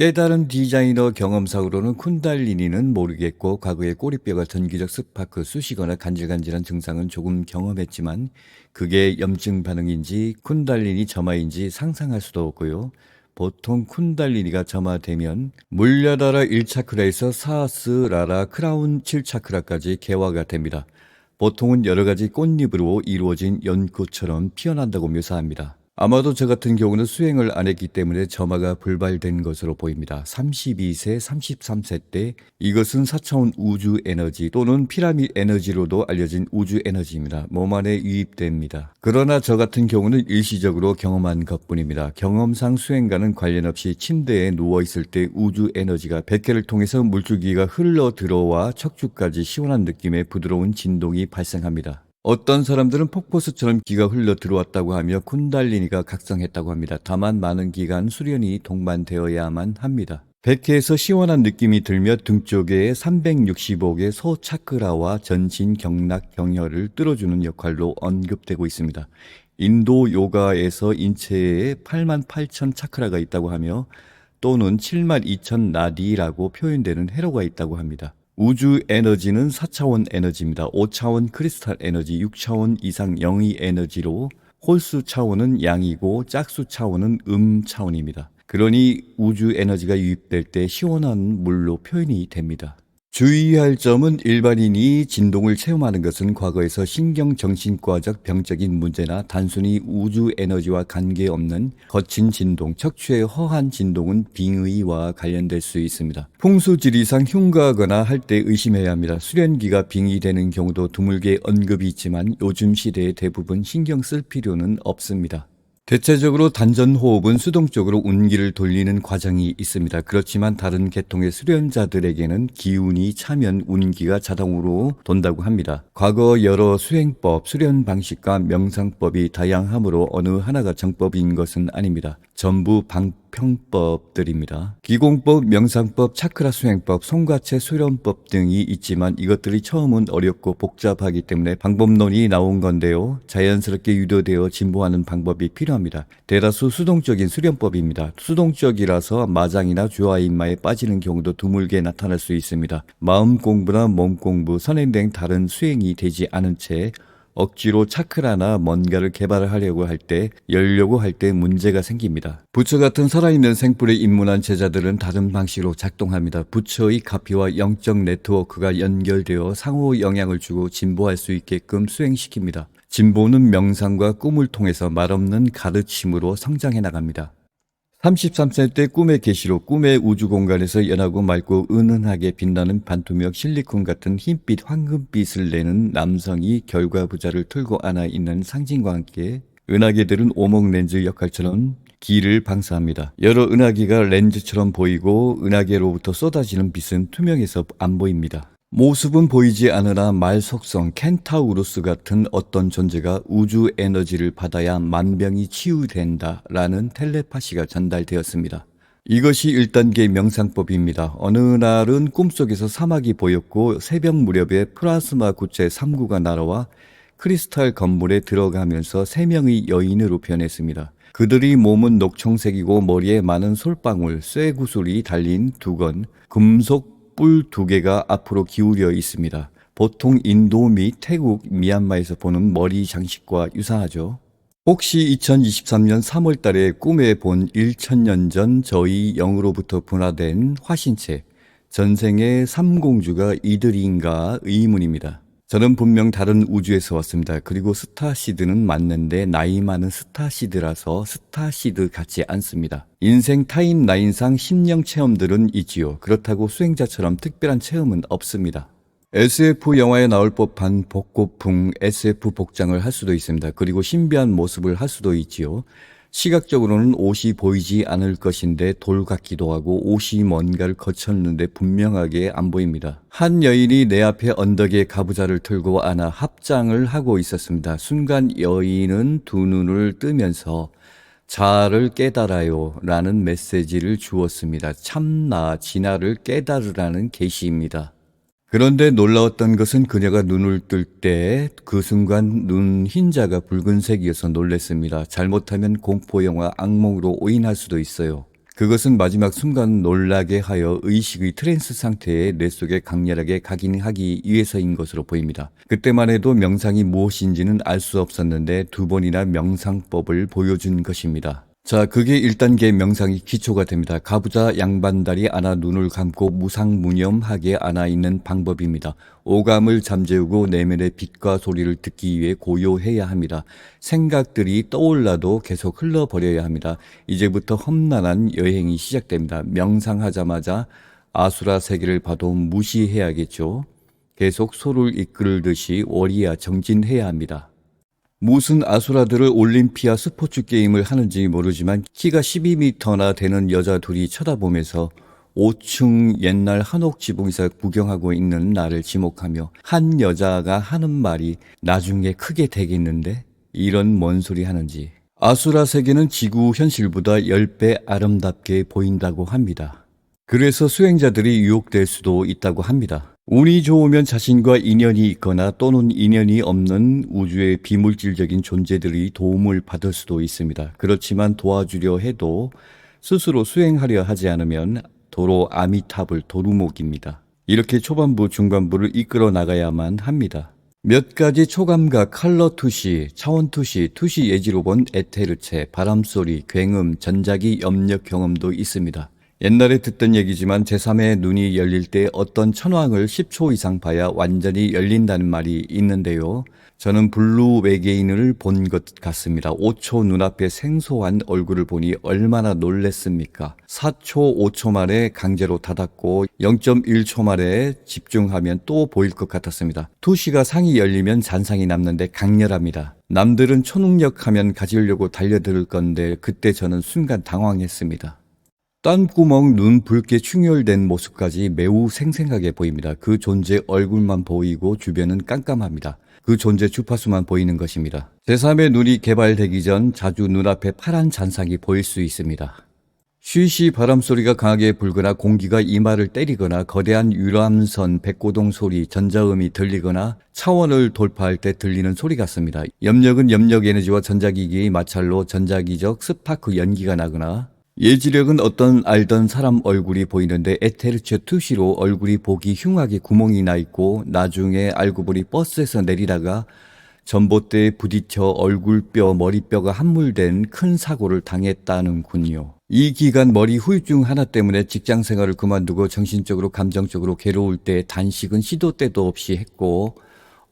깨달은 디자이너 경험상으로는 쿤달리니는 모르겠고 과거에 꼬리뼈가 전기적 스파크, 쑤시거나 간질간질한 증상은 조금 경험했지만 그게 염증 반응인지 쿤달리니 점화인지 상상할 수도 없고요. 보통 쿤달리니가 점화되면 물려다라 1차크라에서 사하스라라 크라운 7차크라까지 개화가 됩니다. 보통은 여러 가지 꽃잎으로 이루어진 연꽃처럼 피어난다고 묘사합니다. 아마도 저 같은 경우는 수행을 안 했기 때문에 점화가 불발된 것으로 보입니다. 32세, 33세 때 이것은 4차원 우주 에너지 또는 피라미드 에너지로도 알려진 우주 에너지입니다. 몸 안에 유입됩니다. 그러나 저 같은 경우는 일시적으로 경험한 것뿐입니다. 경험상 수행과는 관련 없이 침대에 누워있을 때 우주 에너지가 백회를 통해서 물줄기가 흘러 들어와 척추까지 시원한 느낌의 부드러운 진동이 발생합니다. 어떤 사람들은 폭포수처럼 기가 흘러 들어왔다고 하며 쿤달리니가 각성했다고 합니다. 다만 많은 기간 수련이 동반되어야만 합니다. 백회에서 시원한 느낌이 들며 등 쪽에 365개 소차크라와 전신 경락 경혈을 뚫어주는 역할로 언급되고 있습니다. 인도 요가에서 인체에 88,000 차크라가 있다고 하며 또는 72,000 나디라고 표현되는 회로가 있다고 합니다. 우주 에너지는 4차원 에너지입니다. 5차원 크리스탈 에너지, 6차원 이상 영의 에너지로 홀수 차원은 양이고 짝수 차원은 차원입니다. 그러니 우주 에너지가 유입될 때 시원한 물로 표현이 됩니다. 주의할 점은 일반인이 진동을 체험하는 것은 과거에서 신경정신과적 병적인 문제나 단순히 우주 에너지와 관계없는 거친 진동, 척추의 허한 진동은 빙의와 관련될 수 있습니다. 풍수지리상 흉가하거나 할 때 의심해야 합니다. 수련기가 빙의되는 경우도 드물게 언급이 있지만 요즘 시대에 대부분 신경 쓸 필요는 없습니다. 대체적으로 단전호흡은 수동적으로 운기를 돌리는 과정이 있습니다. 그렇지만 다른 계통의 수련자들에게는 기운이 차면 운기가 자동으로 돈다고 합니다. 과거 여러 수행법, 수련 방식과 명상법이 다양하므로 어느 하나가 정법인 것은 아닙니다. 전부 방평법들입니다. 기공법, 명상법, 차크라 수행법, 송가체 수련법 등이 있지만 이것들이 처음은 어렵고 복잡하기 때문에 방법론이 나온 건데요. 자연스럽게 유도되어 진보하는 방법이 필요합니다. 대다수 수동적인 수련법입니다. 수동적이라서 마장이나 주화인마에 빠지는 경우도 드물게 나타날 수 있습니다. 마음 공부나 몸 공부, 선행된 다른 수행이 되지 않은 채 억지로 차크라나 뭔가를 개발하려고 할 때, 열려고 할 때 문제가 생깁니다. 부처 같은 살아있는 생뿔에 입문한 제자들은 다른 방식으로 작동합니다. 부처의 가피와 영적 네트워크가 연결되어 상호 영향을 주고 진보할 수 있게끔 수행시킵니다. 진보는 명상과 꿈을 통해서 말없는 가르침으로 성장해 나갑니다. 33세 때 꿈의 계시로 꿈의 우주 공간에서 연하고 맑고 은은하게 빛나는 반투명 실리콘 같은 흰빛 황금빛을 내는 남성이 결과부자를 틀고 안아 있는 상징과 함께 은하계들은 오목 렌즈 역할처럼 기를 방사합니다. 여러 은하계가 렌즈처럼 보이고 은하계로부터 쏟아지는 빛은 투명해서 안 보입니다. 모습은 보이지 않으나 말 속성 켄타우루스 같은 어떤 존재가 우주 에너지를 받아야 만병이 치유된다 라는 텔레파시가 전달되었습니다. 이것이 1단계 명상법입니다. 어느 날은 꿈속에서 사막이 보였고 새벽 무렵에 플라스마 구체 3구가 날아와 크리스탈 건물에 들어가면서 3명의 여인으로 변했습니다. 그들이 몸은 녹청색이고 머리에 많은 솔방울, 쇠구슬이 달린 두건, 금속 뿔 2개가 앞으로 기울여 있습니다. 보통 인도 및 태국, 미얀마에서 보는 머리 장식과 유사하죠. 혹시 2023년 3월 달에 꿈에 본 1000년 전 저희 영으로부터 분화된 화신체, 전생의 삼공주가 이들인가 의문입니다. 저는 분명 다른 우주에서 왔습니다. 그리고 스타시드는 맞는데 나이 많은 스타시드라서 스타시드 같지 않습니다. 인생 타임라인상 심령 체험들은 있지요. 그렇다고 수행자처럼 특별한 체험은 없습니다. SF 영화에 나올 법한 복고풍 SF 복장을 할 수도 있습니다. 그리고 신비한 모습을 할 수도 있지요. 시각적으로는 옷이 보이지 않을 것인데 돌 같기도 하고 옷이 뭔가를 거쳤는데 분명하게 안 보입니다. 한 여인이 내 앞에 언덕에 가부좌를 틀고 안아 합장을 하고 있었습니다. 순간 여인은 두 눈을 뜨면서 자아를 깨달아요 라는 메시지를 주었습니다. 참나 진화를 깨달으라는 계시입니다. 그런데 놀라웠던 것은 그녀가 눈을 뜰 때 그 순간 눈 흰자가 붉은색이어서 놀랐습니다. 잘못하면 공포영화 악몽으로 오인할 수도 있어요. 그것은 마지막 순간 놀라게 하여 의식의 트랜스 상태에 뇌 속에 강렬하게 각인하기 위해서인 것으로 보입니다. 그때만 해도 명상이 무엇인지는 알 수 없었는데 2번이나 명상법을 보여준 것입니다. 자, 그게 1단계 명상의 기초가 됩니다. 가부좌 양반다리 안아 눈을 감고 무상무념하게 안아 있는 방법입니다. 오감을 잠재우고 내면의 빛과 소리를 듣기 위해 고요해야 합니다. 생각들이 떠올라도 계속 흘러버려야 합니다. 이제부터 험난한 여행이 시작됩니다. 명상하자마자 아수라 세계를 봐도 무시해야겠죠. 계속 소를 이끌듯이 월이야 정진해야 합니다. 무슨 아수라들을 올림피아 스포츠 게임을 하는지 모르지만 키가 12m나 되는 여자 둘이 쳐다보면서 5층 옛날 한옥 지붕에서 구경하고 있는 나를 지목하며 한 여자가 하는 말이 나중에 크게 되겠는데 이런 뭔 소리 하는지. 아수라 세계는 지구 현실보다 10배 아름답게 보인다고 합니다. 그래서 수행자들이 유혹될 수도 있다고 합니다. 운이 좋으면 자신과 인연이 있거나 또는 인연이 없는 우주의 비물질적인 존재들이 도움을 받을 수도 있습니다. 그렇지만 도와주려 해도 스스로 수행하려 하지 않으면 도로 아미탑을 도루묵입니다. 이렇게 초반부, 중반부를 이끌어 나가야만 합니다. 몇 가지 초감각, 컬러 투시, 차원 투시, 투시 예지로 본 에테르체, 바람소리, 굉음, 전자기 염력 경험도 있습니다. 옛날에 듣던 얘기지만 제3의 눈이 열릴 때 어떤 천왕을 10초 이상 봐야 완전히 열린다는 말이 있는데요. 저는 블루 외계인을 본 것 같습니다. 5초 눈앞에 생소한 얼굴을 보니 얼마나 놀랬습니까? 4초, 5초 만에 강제로 닫았고 0.1초 만에 집중하면 또 보일 것 같았습니다. 투시가 상이 열리면 잔상이 남는데 강렬합니다. 남들은 초능력 하면 가지려고 달려들 건데 그때 저는 순간 당황했습니다. 딴구멍 눈 붉게 충혈된 모습까지 매우 생생하게 보입니다. 그 존재 얼굴만 보이고 주변은 깜깜합니다. 그 존재 주파수만 보이는 것입니다. 제3의 눈이 개발되기 전 자주 눈앞에 파란 잔상이 보일 수 있습니다. 쉬쉬 바람소리가 강하게 불거나 공기가 이마를 때리거나 거대한 유람선 백고동 소리, 전자음이 들리거나 차원을 돌파할 때 들리는 소리 같습니다. 염력은 염력 에너지와 전자기기의 마찰로 전자기적 스파크 연기가 나거나 예지력은 어떤 알던 사람 얼굴이 보이는데 에테르체 투시로 얼굴이 보기 흉하게 구멍이 나 있고 나중에 알고 보니 버스에서 내리다가 전봇대에 부딪혀 얼굴뼈, 머리뼈가 함몰된 큰 사고를 당했다는군요. 이 기간 머리 후유증 하나 때문에 직장 생활을 그만두고 정신적으로 감정적으로 괴로울 때 단식은 시도 때도 없이 했고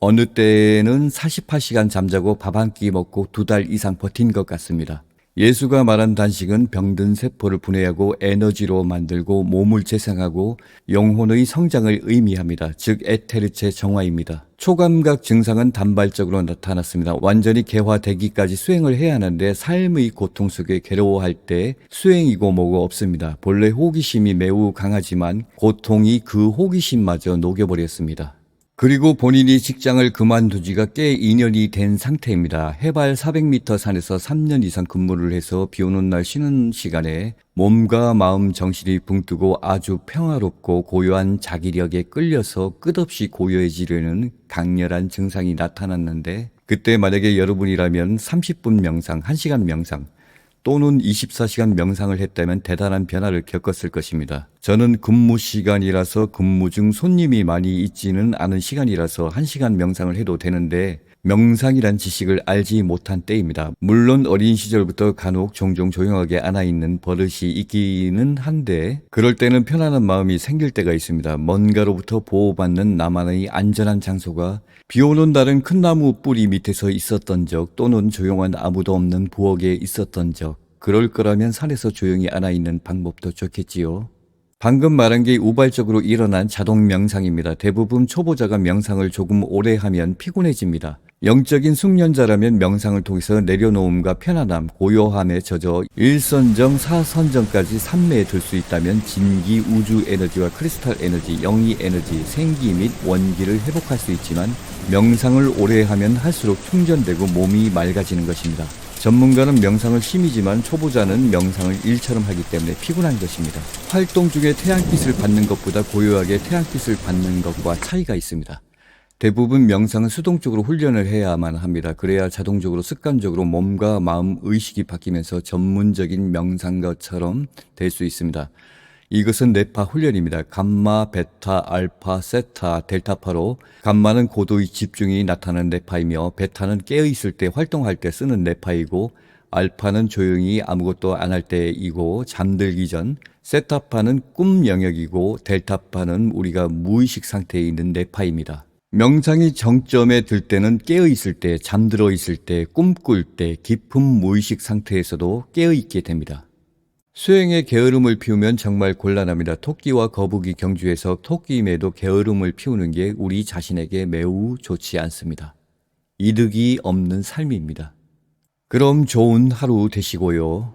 어느 때는 48시간 잠자고 밥 한 끼 먹고 2달 이상 버틴 것 같습니다. 예수가 말한 단식은 병든 세포를 분해하고 에너지로 만들고 몸을 재생하고 영혼의 성장을 의미합니다. 즉 에테르체 정화입니다. 초감각 증상은 단발적으로 나타났습니다. 완전히 개화되기까지 수행을 해야 하는데 삶의 고통 속에 괴로워할 때 수행이고 뭐고 없습니다. 본래 호기심이 매우 강하지만 고통이 그 호기심마저 녹여버렸습니다. 그리고 본인이 직장을 그만두지가 꽤 2년이 된 상태입니다. 해발 400m 산에서 3년 이상 근무를 해서 비 오는 날 쉬는 시간에 몸과 마음 정신이 붕뜨고 아주 평화롭고 고요한 자기력에 끌려서 끝없이 고요해지려는 강렬한 증상이 나타났는데 그때 만약에 여러분이라면 30분 명상, 1시간 명상 또는 24시간 명상을 했다면 대단한 변화를 겪었을 것입니다. 저는 근무 시간이라서 근무 중 손님이 많이 있지는 않은 시간이라서 1시간 명상을 해도 되는데 명상이란 지식을 알지 못한 때입니다. 물론 어린 시절부터 간혹 종종 조용하게 안아있는 버릇이 있기는 한데 그럴 때는 편안한 마음이 생길 때가 있습니다. 뭔가로부터 보호받는 나만의 안전한 장소가 비 오는 날은 큰 나무 뿌리 밑에서 있었던 적 또는 조용한 아무도 없는 부엌에 있었던 적 그럴 거라면 산에서 조용히 안아있는 방법도 좋겠지요. 방금 말한 게 우발적으로 일어난 자동 명상입니다. 대부분 초보자가 명상을 조금 오래 하면 피곤해집니다. 영적인 숙련자라면 명상을 통해서 내려놓음과 편안함, 고요함에 젖어 일선정, 사선정까지 삼매에 들 수 있다면 진기, 우주 에너지와 크리스탈 에너지, 영이 에너지, 생기 및 원기를 회복할 수 있지만 명상을 오래 하면 할수록 충전되고 몸이 맑아지는 것입니다. 전문가는 명상을 심이지만 초보자는 명상을 일처럼 하기 때문에 피곤한 것입니다. 활동 중에 태양빛을 받는 것보다 고요하게 태양빛을 받는 것과 차이가 있습니다. 대부분 명상은 수동적으로 훈련을 해야만 합니다. 그래야 자동적으로 습관적으로 몸과 마음 의식이 바뀌면서 전문적인 명상가처럼 될 수 있습니다. 이것은 뇌파 훈련입니다. 감마, 베타, 알파, 세타, 델타파로 감마는 고도의 집중이 나타나는 뇌파이며 베타는 깨어있을 때 활동할 때 쓰는 뇌파이고 알파는 조용히 아무것도 안 할 때이고 잠들기 전, 세타파는 꿈 영역이고 델타파는 우리가 무의식 상태에 있는 뇌파입니다. 명상이 정점에 들 때는 깨어있을 때, 잠들어 있을 때, 꿈꿀 때, 깊은 무의식 상태에서도 깨어있게 됩니다. 수행에 게으름을 피우면 정말 곤란합니다. 토끼와 거북이 경주에서 토끼임에도 게으름을 피우는 게 우리 자신에게 매우 좋지 않습니다. 이득이 없는 삶입니다. 그럼 좋은 하루 되시고요.